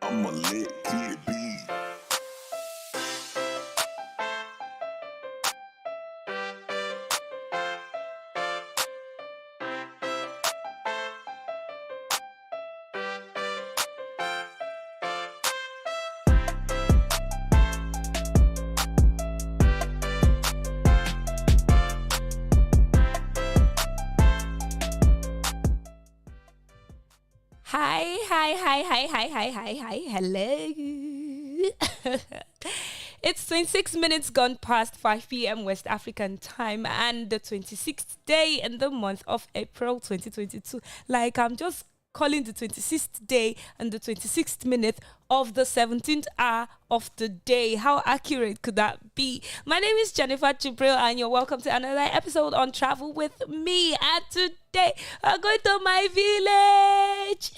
I'm a lit kid B. Hi, hello. It's 26 minutes gone past 5 p.m. West African time and the 26th day in the month of April 2022. Like, I'm just calling the 26th day and the 26th minute of the 17th hour of the day. How accurate could that be? My name is Jennifer Chibril and you're welcome to another episode on Travel with me. And today I'm going to my village.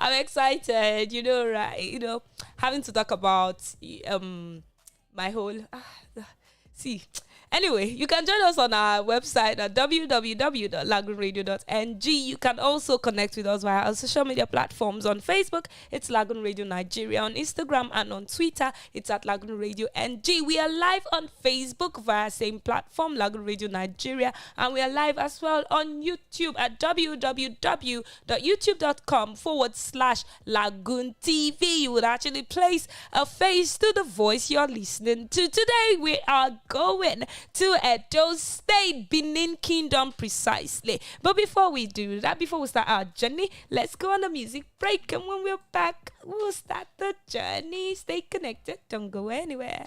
I'm excited, right? Having to talk about my whole see. Anyway, you can join us on our website at www.LagoonRadio.Ng. You can also connect with us via our social media platforms. On Facebook, it's Lagoon Radio Nigeria. On Instagram and on Twitter, it's at Lagoonradio.Ng. We are live on Facebook via same platform, Lagoon Radio Nigeria. And we are live as well on YouTube at www.youtube.com/LagoonTV. You would actually place a face to the voice you're listening to. Today, we are going to Edo State, Benin Kingdom precisely. But before we do that, before we start our journey, let's go on a music break. And when we're back, we'll start the journey. Stay connected. Don't go anywhere.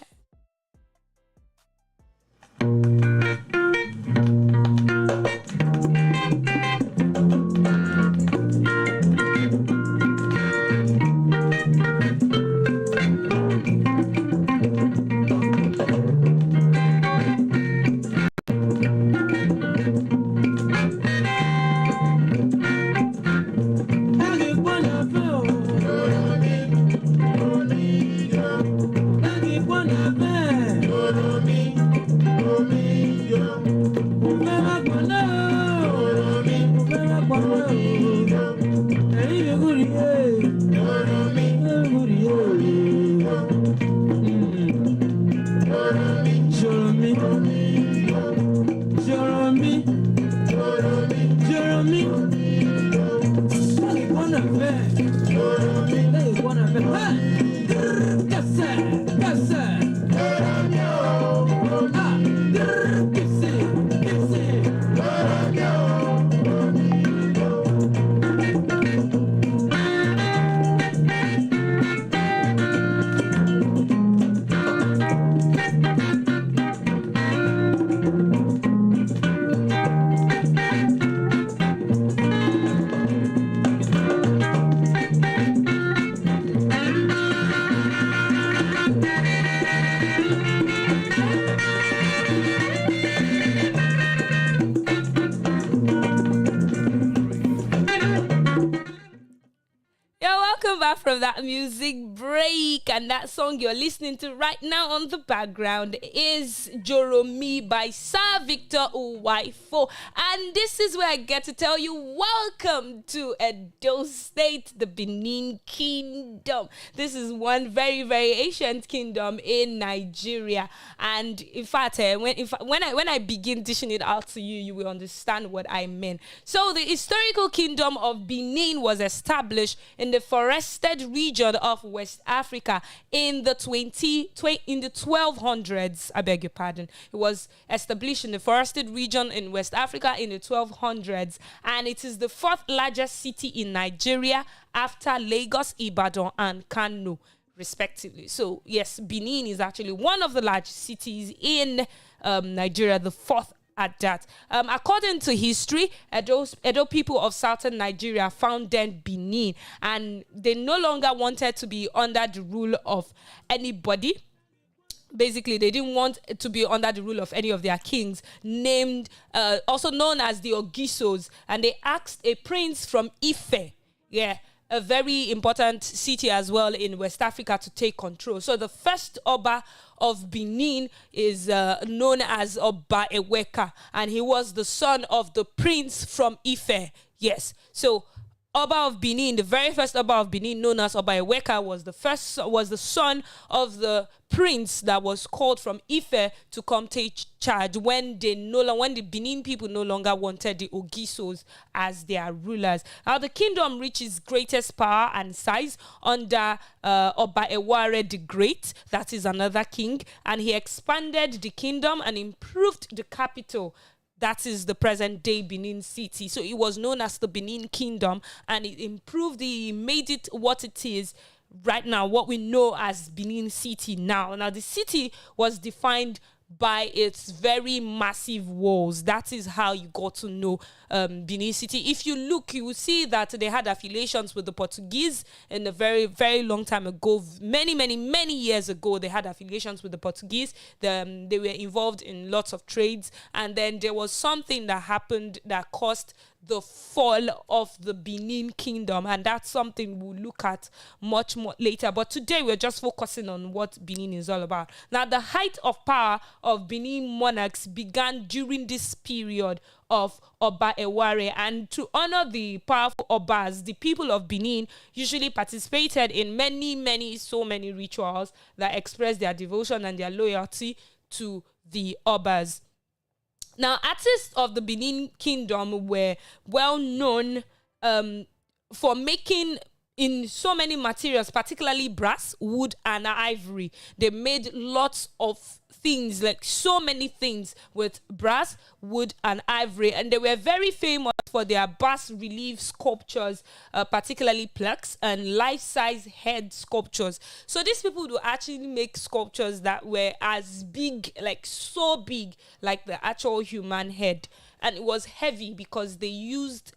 From that music break, and that song you're listening to right now on the background is Joromi by Sir Victor Uwaifo. And this is where I get to tell you, welcome to Edo State, the Benin Kingdom. This is one very, very ancient kingdom in Nigeria. And in fact, when I begin dishing it out to you, you will understand what I mean. So the historical kingdom of Benin was established in the forested region of West Africa in the 1200s. I beg your pardon. It was established in the forested region in West Africa in the 1200s, and it is the fourth largest city in Nigeria after Lagos, Ibadan, and Kano, respectively. So yes, Benin is actually one of the largest cities in Nigeria, the fourth at that. According to history, Edo people of southern Nigeria founded Benin, and they no longer wanted to be under the rule of anybody. Basically, they didn't want to be under the rule of any of their kings, also known as the Ogisos, and they asked a prince from Ife, a very important city as well in West Africa, to take control. So the first Oba of Benin is known as Oba Eweka, and he was the son of the prince from Ife. Yes, so Oba of Benin, the very first Oba of Benin, known as Oba Eweka, was the son of the prince that was called from Ife to come take charge when the Benin people no longer wanted the Ogisos as their rulers. Now the kingdom reached its greatest power and size under Oba Eware the Great, that is another king, and he expanded the kingdom and improved the capital. That is the present-day Benin City. So it was known as the Benin Kingdom, and it improved made it what it is right now, what we know as Benin City now. Now, the city was defined by its very massive walls. That is how you got to know Benin City. If you look, you will see that they had affiliations with the Portuguese in a very, very long time ago. Many years ago, they had affiliations with the Portuguese. They were involved in lots of trades. And then there was something that happened that caused the fall of the Benin Kingdom, and that's something we'll look at much more later. But today we're just focusing on what Benin is all about. Now, the height of power of Benin monarchs began during this period of Oba Eware, and to honor the powerful Obas, the people of Benin usually participated in many rituals that express their devotion and their loyalty to the Obas. Now, artists of the Benin Kingdom were well known for making in so many materials, particularly brass, wood, and ivory. They made lots of things, like so many things with brass, wood, and ivory, and they were very famous for their bas relief sculptures, particularly plaques and life-size head sculptures. So these people would actually make sculptures that were as big, like so big, like the actual human head, and it was heavy because they used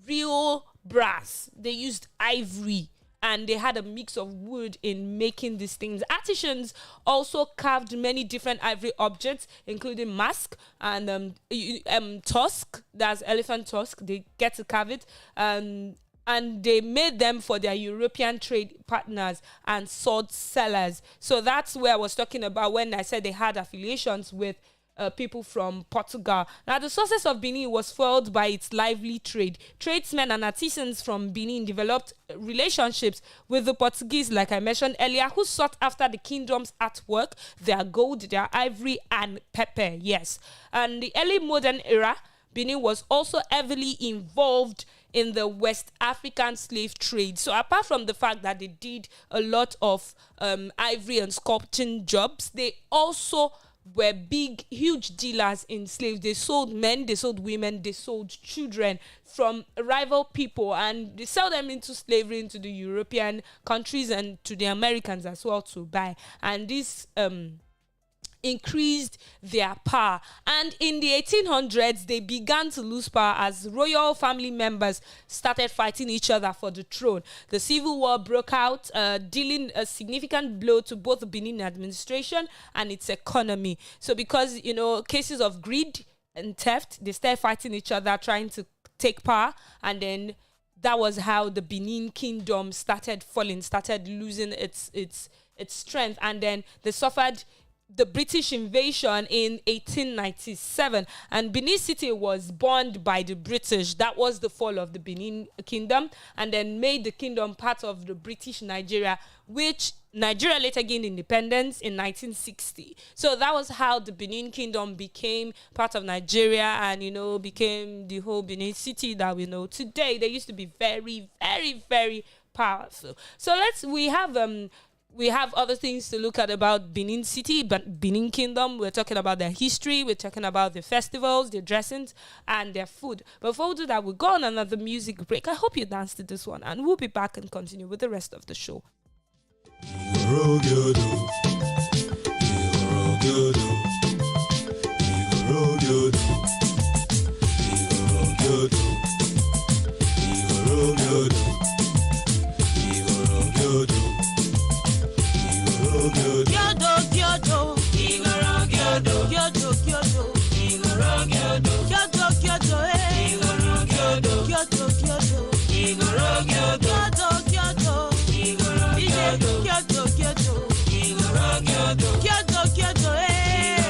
real brass, they used ivory, and they had a mix of wood in making these things. Artisans also carved many different ivory objects, including mask and tusk, that's elephant tusk. They get to carve it, and they made them for their European trade partners and sword sellers. So that's where I was talking about when I said they had affiliations with people from Portugal. Now, the success of Benin was fueled by its lively trade. Tradesmen and artisans from Benin developed relationships with the Portuguese, like I mentioned earlier, who sought after the kingdom's artwork, their gold, their ivory, and pepper. Yes. And the early modern era, Benin was also heavily involved in the West African slave trade. So apart from the fact that they did a lot of ivory and sculpting jobs, they also were huge dealers in slaves. They sold men, they sold women, they sold children from rival people, and they sell them into slavery into the European countries and to the Americans as well to buy. And this increased their power. And in the 1800s, they began to lose power as royal family members started fighting each other for the throne. The civil war broke out, dealing a significant blow to both the Benin administration and its economy. So because, cases of greed and theft, they started fighting each other, trying to take power, and then that was how the Benin Kingdom started falling, started losing its strength, and then they suffered the British invasion in 1897, and Benin City was burned by the British. That was the fall of the Benin Kingdom, and then made the kingdom part of the British Nigeria, which Nigeria later gained independence in 1960. So that was how the Benin Kingdom became part of Nigeria and, became the whole Benin City that we know today. They used to be very, very, very powerful. So we have other things to look at about Benin City, but Benin Kingdom, we're talking about their history, we're talking about their festivals, their dressings, and their food. Before we do that, we'll go on another music break. I hope you danced to this one, and we'll be back and continue with the rest of the show. Kyoto, eh.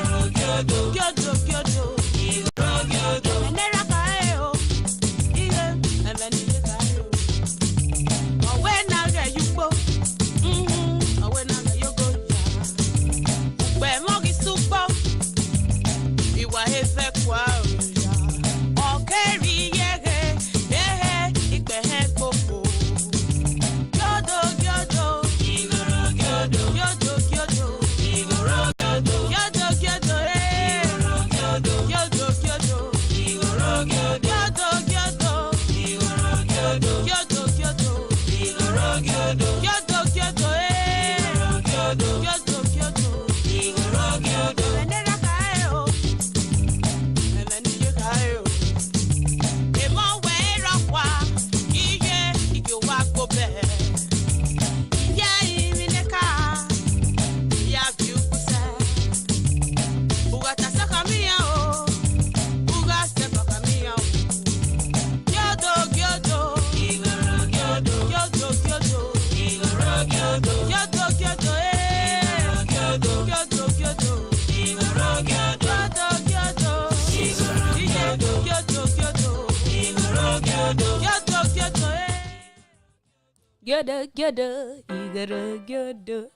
Gyodo, gyodo, igoro, gyodo.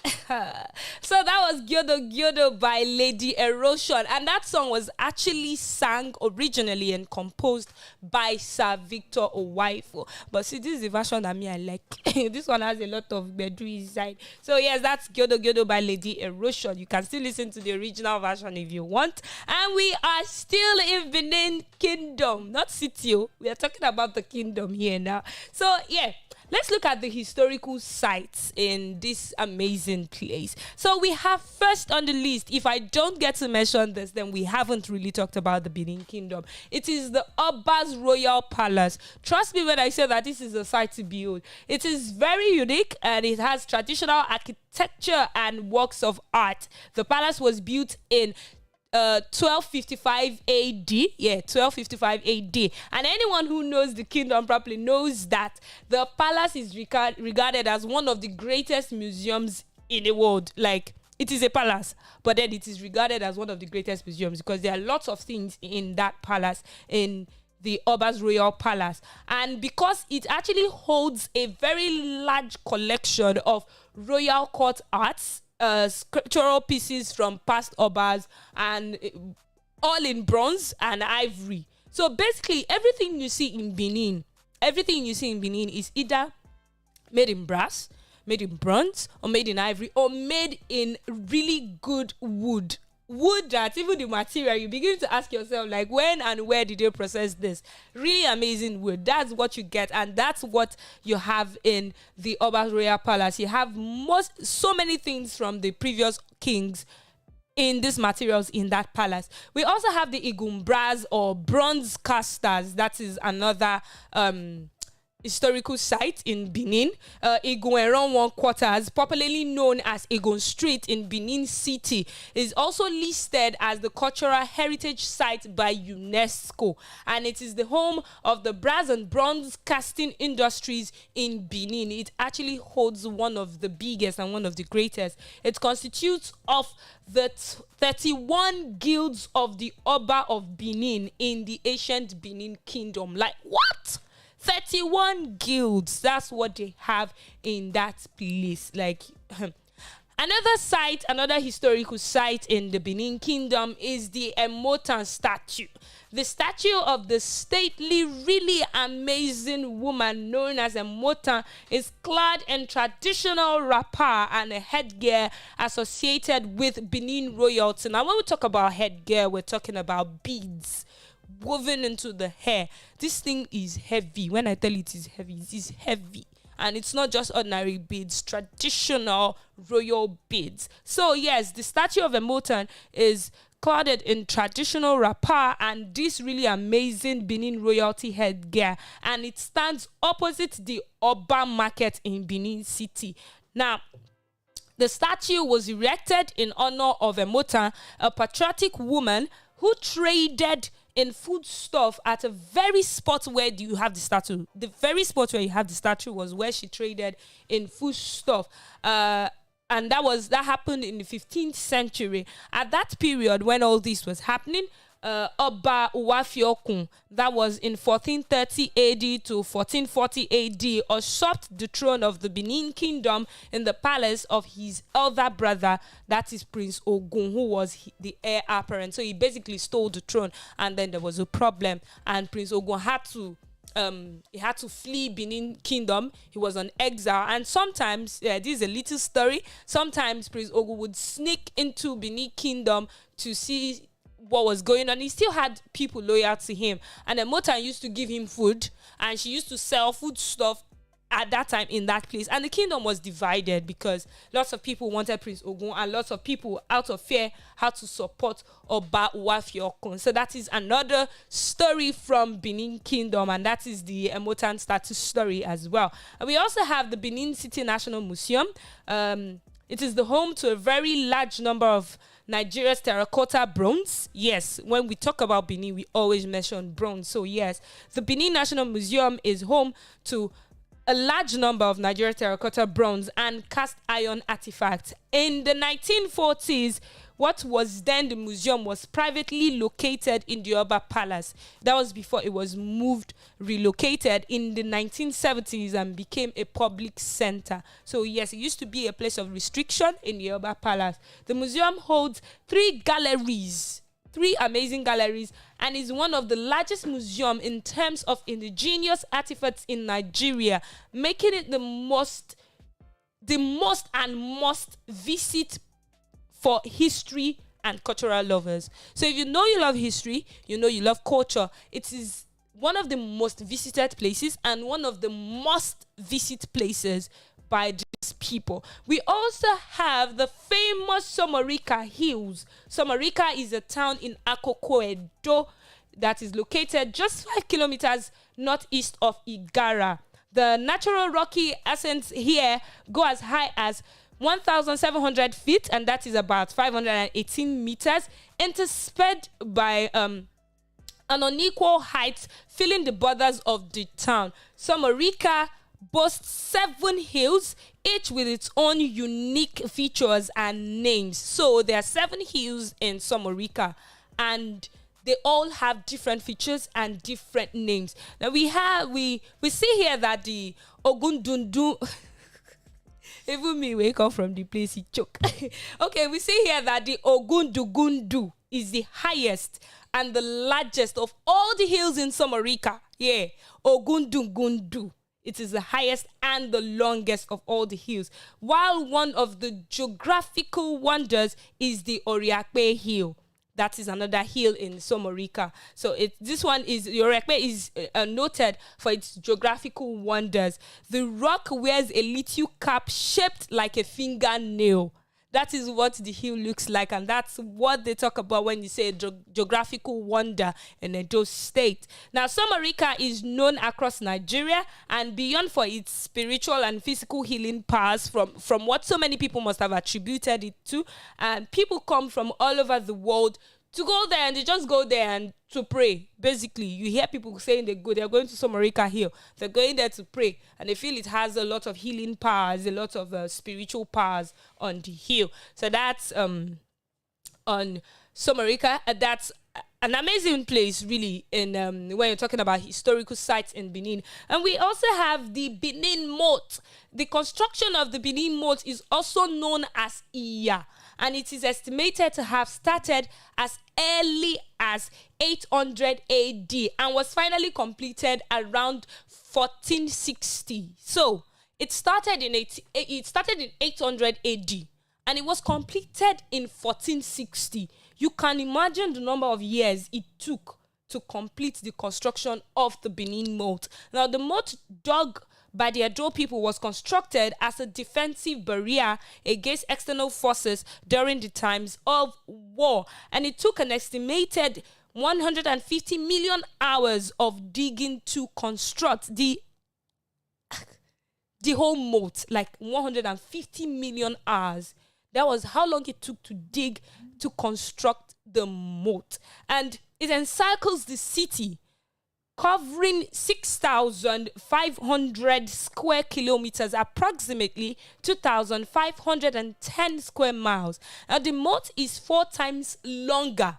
So that was Gyodo Gyodo by Lady Erosion, and that song was actually sang originally and composed by Sir Victor Owaifo. But see, this is the version that me I like. This one has a lot of bedroom inside. So yes, that's Gyodo Gyodo by Lady Erosion. You can still listen to the original version if you want. And we are still in Benin Kingdom, not city. We are talking about the kingdom here now. So yeah. Let's look at the historical sites in this amazing place. So we have first on the list, if I don't get to mention this, then we haven't really talked about the Benin Kingdom. It is the Oba's Royal Palace. Trust me when I say that this is a site to behold. It is very unique and it has traditional architecture and works of art. The palace was built in 1255 AD. Yeah, 1255 AD. And anyone who knows the kingdom properly knows that the palace is regarded as one of the greatest museums in the world. Like, it is a palace, but then it is regarded as one of the greatest museums because there are lots of things in that palace, in the Oba's Royal Palace. And because it actually holds a very large collection of royal court arts, sculptural pieces from past Obas, and all in bronze and ivory. So basically everything you see in Benin is either made in brass, made in bronze, or made in ivory, or made in really good wood that even the material, you begin to ask yourself, like, when and where did they process this? Really amazing wood. That's what you get, and that's what you have in the Oba's Royal Palace. You have so many things from the previous kings in these materials in that palace. We also have the Igumbras or bronze casters. That is another historical site in Benin. Egun 1 quarters, popularly known as Egun Street in Benin City, is also listed as the Cultural Heritage Site by UNESCO, and it is the home of the brass and bronze casting industries in Benin. It actually holds one of the biggest and one of the greatest. It constitutes of the 31 guilds of the Oba of Benin in the ancient Benin Kingdom. Like, what? 31 guilds, that's what they have in that place. Like, another historical site in the Benin Kingdom is the Emotan statue. The statue of the stately, really amazing woman known as Emotan is clad in traditional wrapper and a headgear associated with Benin royalty. Now, when we talk about headgear, we're talking about beads woven into the hair. This thing is heavy. When I tell you it is heavy, it is heavy. And it's not just ordinary beads, traditional royal beads. So yes, the statue of Emotan is clad in traditional wrapper and this really amazing Benin royalty headgear, and it stands opposite the Oba Market in Benin City. Now, the statue was erected in honor of Emotan, a patriotic woman who traded in foodstuff at a very spot where you have the statue. The very spot where you have the statue was where she traded in foodstuff. And that happened in the 15th century. At that period, when all this was happening, Oba Uwafiokun, that was in 1430 AD to 1440 AD, usurped the throne of the Benin Kingdom in the palace of his elder brother, that is Prince Ogun, who was the heir apparent. So he basically stole the throne, and then there was a problem, and Prince Ogun had to flee Benin Kingdom. He was on exile, and sometimes, this is a little story, sometimes Prince Ogun would sneak into Benin Kingdom to see what was going on. He still had people loyal to him, and then Emotan used to give him food, and she used to sell food stuff at that time in that place. And the kingdom was divided because lots of people wanted Prince Ogun, and lots of people, out of fear, had to support Oba Uwafiokun. So that is another story from Benin Kingdom, and that is the Emotan status story as well. And we also have the Benin City National Museum. It is the home to a very large number of Nigeria's terracotta bronze. Yes, when we talk about Benin, we always mention bronze. So yes, the Benin National Museum is home to a large number of Nigeria's terracotta bronze and cast iron artifacts. In the 1940s, What was then the museum was privately located in the Oba Palace. That was before it was relocated in the 1970s and became a public center. So yes, it used to be a place of restriction in the Oba Palace. The museum holds 3 amazing galleries, and is one of the largest museums in terms of indigenous artifacts in Nigeria, making it the most visit for history and cultural lovers. So if you know you love history, you know you love culture, it is one of the most visited places and one of the most visited places by these people. We also have the famous Somorika Hills. Somorika is a town in Akoko, Edo, that is located just 5 kilometers northeast of Igara. The natural rocky ascents here go as high as 1,700 feet, and that is about 518 meters, interspersed by an unequal height filling the borders of the town. Somorika boasts 7 hills, each with its own unique features and names. So there are 7 hills in Somorika, and they all have different features and different names. Now we see here that the Ogundundu even me wake up from the place he choke. Okay, we see here that the Ogundugundu is the highest and the largest of all the hills in Somorika. Yeah, Ogundugundu. It is the highest and the longest of all the hills. While one of the geographical wonders is the Oriakpe Hill. That is another hill in Somorika. So this one is, Oriakpe is noted for its geographical wonders. The rock wears a little cap shaped like a fingernail. That is what the hill looks like, and that's what they talk about when you say geographical wonder in Edo State. Now, Somorika is known across Nigeria and beyond for its spiritual and physical healing powers from what so many people must have attributed it to. And people come from all over the world to go there, and they just go there and to pray. Basically, you hear people saying they're going to Somorika Hill. They're going there to pray, and they feel it has a lot of healing powers, a lot of spiritual powers on the hill. So that's on Somorika. That's an amazing place, really, in when you're talking about historical sites in Benin. And we also have the Benin Moat. The construction of the Benin Moat is also known as Iya, and it is estimated to have started as early as 800 AD and was finally completed around 1460. So it started in 800 AD and it was completed in 1460. You can imagine the number of years it took to complete the construction of the Benin Moat. Now, the moat dug by the Edo people was constructed as a defensive barrier against external forces during the times of war, and it took an estimated 150 million hours of digging to construct the whole moat, like 150 million hours. That was how long it took to dig to construct the moat. And it encircles the city, covering 6,500 square kilometers, approximately 2,510 square miles. And the moat is 4 times longer.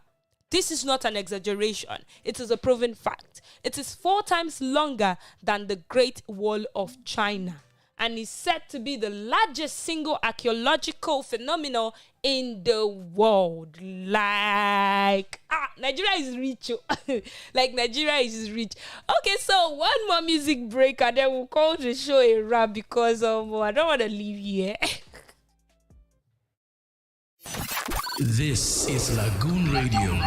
This is not an exaggeration. It is a proven fact. It is 4 times longer than the Great Wall of China, and is said to be the largest single archaeological phenomenon in the world. Like, Nigeria is rich. Like, Nigeria is rich. Okay, so one more music break, and then we'll call the show a wrap, because I don't want to leave here. This is Lagoon Radio.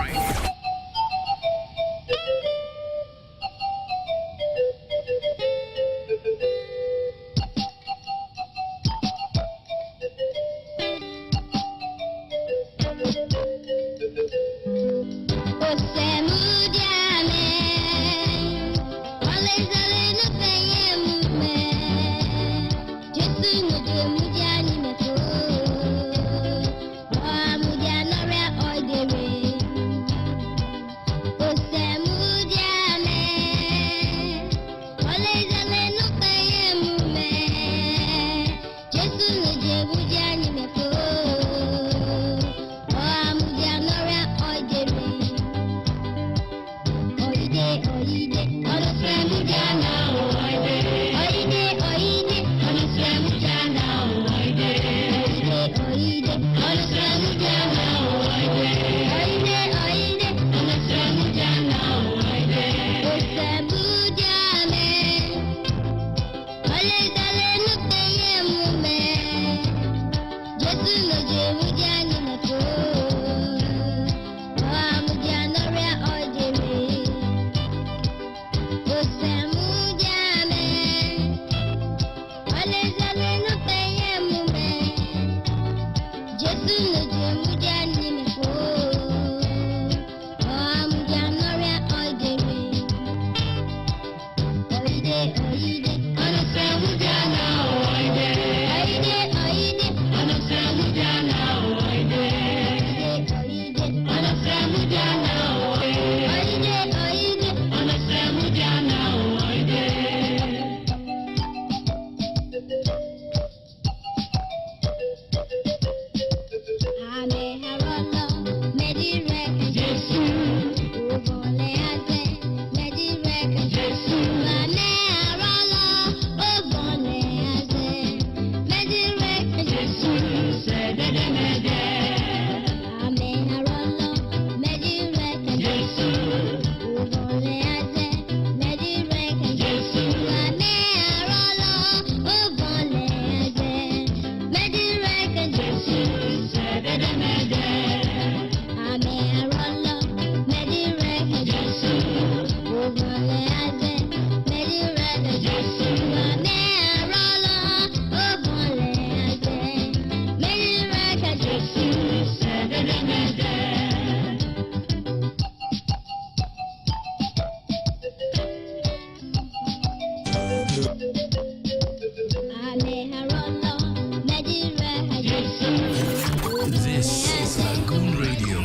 This is Lagoon Radio.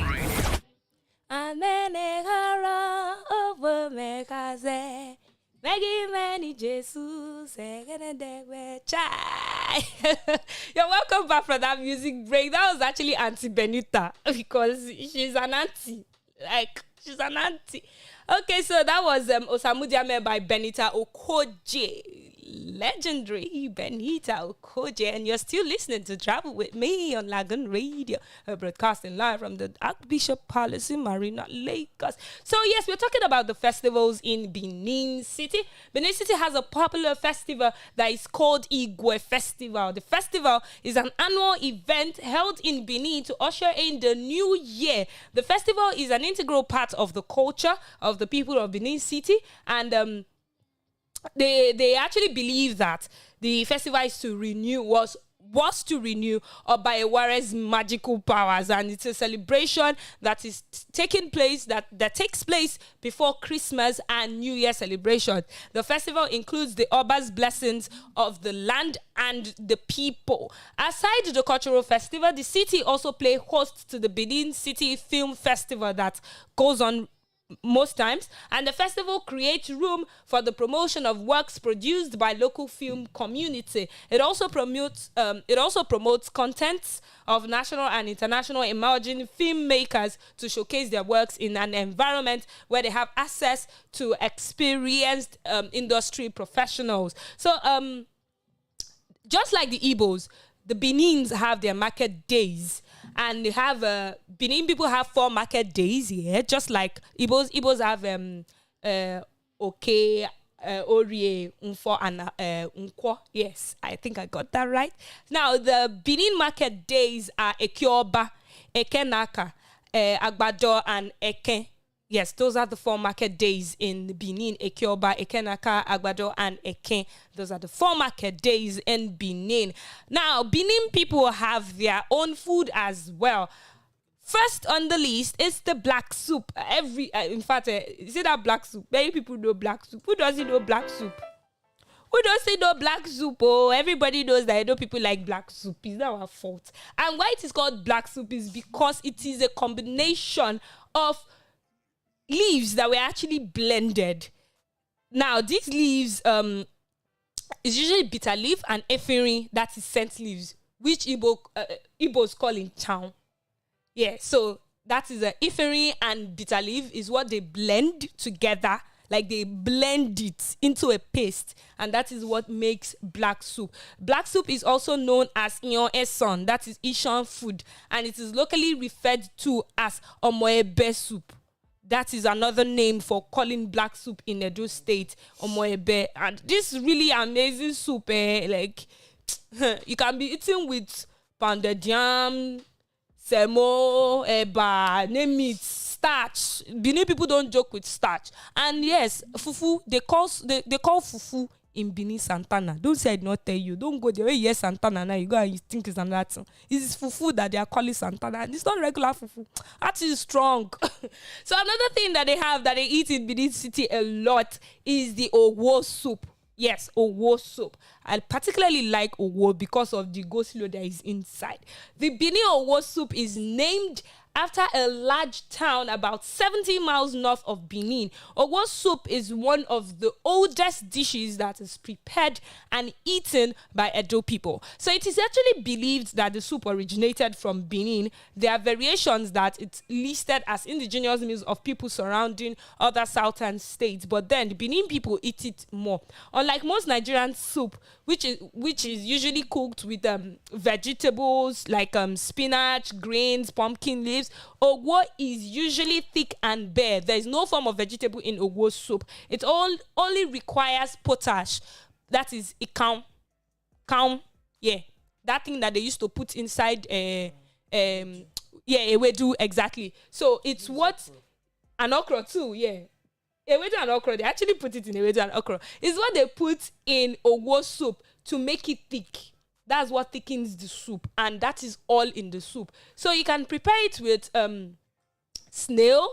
Amenegara over mekaze. Megi many Jesus. You're welcome back for that music break. That was actually Auntie Benita because she's an auntie. She's an auntie. Okay, so that was Osamudiame by Benita Okoje. Legendary Benita Okoje, and you're still listening to Travel with me on Lagoon Radio, broadcasting live from the Archbishop Palace in Marina, Lagos. So yes, we're talking about the festivals in Benin City. Benin City has a popular festival that is called Igwe Festival. The festival is an annual event held in Benin to usher in the new year. The festival is an integral part of the culture of the people of Benin City, and they actually believe that the festival is to renew was to renew Obaeware's magical powers, and it's a celebration that is taking place that takes place before Christmas and New Year celebration. The festival includes the Oba's blessings of the land and the people. Aside the cultural festival, the city also plays host to the Benin City Film Festival that goes on most times, and the festival creates room for the promotion of works produced by local film community. It also promotes contents of national and international emerging filmmakers to showcase their works in an environment where they have access to experienced industry professionals. So just like the Igbos, the Benins have their market days, and they have Benin people have 4 market days here, just like Igbos. Igbos have Oke, Orie, Unfo, and Unkwo. Yes, I think I got that right. Now, the Benin market days are Ekioba, Ekenaka, Agbado, and Eken. Yes, those are the 4 market days in Benin: Ekioba, Ekenaka, Agbado, and Eken. Those are the 4 market days in Benin. Now, Benin people have their own food as well. First on the list is the black soup. In fact, you see that black soup? Many people know black soup. Who doesn't know black soup? Who doesn't know black soup? Oh, everybody knows that. I know people like black soup. It's not our fault. And why it is called black soup is because it is a combination of leaves that were actually blended. Now, these leaves is usually bitter leaf and ephedrine, that is scent leaves, which Igbos call in town. Yeah, so that is ephedrine and bitter leaf is what they blend together. Like they blend it into a paste, and that is what makes black soup. Black soup is also known as Iyon Eson, that is Ishan food, and it is locally referred to as Omoebe soup. That is another name for calling black soup in Edo State, Omoebe. And this really amazing soup, like you can be eaten with pounded yam, semo, eba, name it, starch. Benin people don't joke with starch. And yes, fufu, they call fufu in Benin Santana. Don't say I did not tell you. Don't go there. Yes, Santana. Now you go and you think it's another thing. It's fufu that they are calling Santana. And it's not regular fufu. That is strong. So another thing that they have that they eat in Benin City a lot is the owo soup. Yes, owo soup. I particularly like owo because of the go-slow that is inside. The Benin owo soup is named after a large town about 70 miles north of Benin. Owo soup is one of the oldest dishes that is prepared and eaten by Edo people. So it is actually believed that the soup originated from Benin. There are variations that it's listed as indigenous meals of people surrounding other southern states, but then the Benin people eat it more. Unlike most Nigerian soup, which is usually cooked with vegetables like spinach, grains, pumpkin leaves, owo is usually thick and bare. There is no form of vegetable in owo soup. It only requires potash. That is ikam. Yeah. That thing that they used to put inside ewedu, exactly. So it's what an okra too, yeah. Ewedu and okra, they actually put it in ewedu and okra. It's what they put in owo soup to make it thick. That's what thickens the soup, and that is all in the soup. So you can prepare it with snail.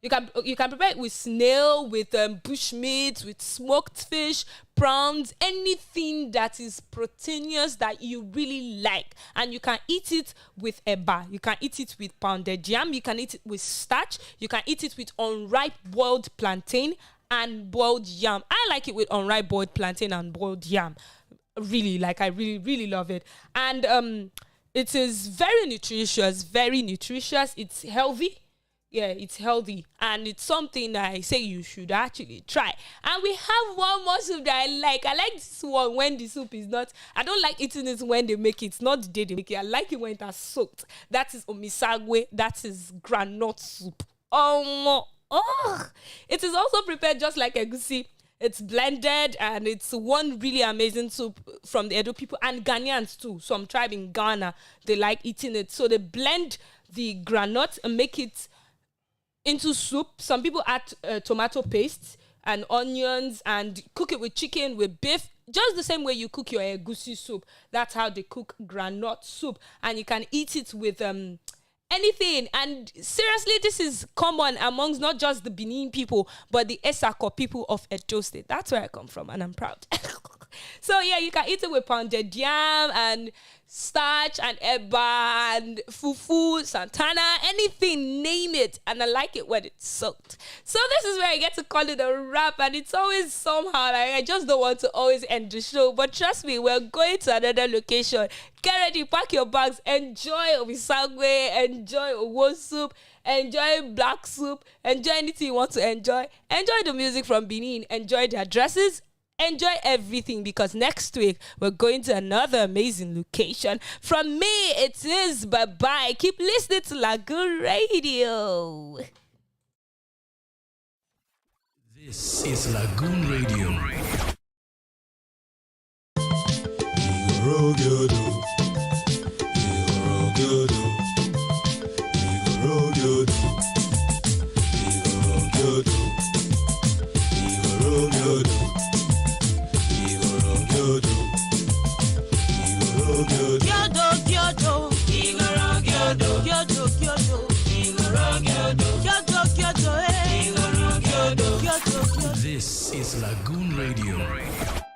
You can prepare it with snail, with bushmeat, with smoked fish, prawns, anything that is proteinous that you really like. And you can eat it with eba. You can eat it with pounded yam. You can eat it with starch. You can eat it with unripe boiled plantain and boiled yam. I like it with unripe boiled plantain and boiled yam. Really, like, I really love it. And it is very nutritious. It's healthy. Yeah, it's healthy, and it's something that I say you should actually try. And we have one more soup that I like. I like this one when the soup is not, I don't like eating it when they make it. It's not the day they make it. I like it when it has soaked. That is omisagwe. That is groundnut soup. It is also prepared just like egusi. It's blended, and it's one really amazing soup from the Edo people and Ghanaians too. Some tribe in Ghana, they like eating it. So they blend the groundnut and make it into soup. Some people add tomato paste and onions and cook it with chicken, with beef, just the same way you cook your egusi soup. That's how they cook groundnut soup, and you can eat it with anything. And seriously, this is common amongst not just the Benin people, but the Esako people of Edo State. That's where I come from, and I'm proud. So yeah, you can eat it with pounded yam and starch and eba and fufu, santana, anything, name it. And I like it when it's soaked. So this is where I get to call it a wrap, and it's always somehow like I just don't want to always end the show. But trust me, we're going to another location. Get ready, pack your bags, enjoy omisagwe, enjoy owo soup, enjoy black soup, enjoy anything you want to enjoy. Enjoy the music from Benin, enjoy their dresses. Enjoy everything, because next week we're going to another amazing location. From me, it is bye-bye. Keep listening to Lagoon Radio. This is Lagoon Radio. This is Lagoon Radio.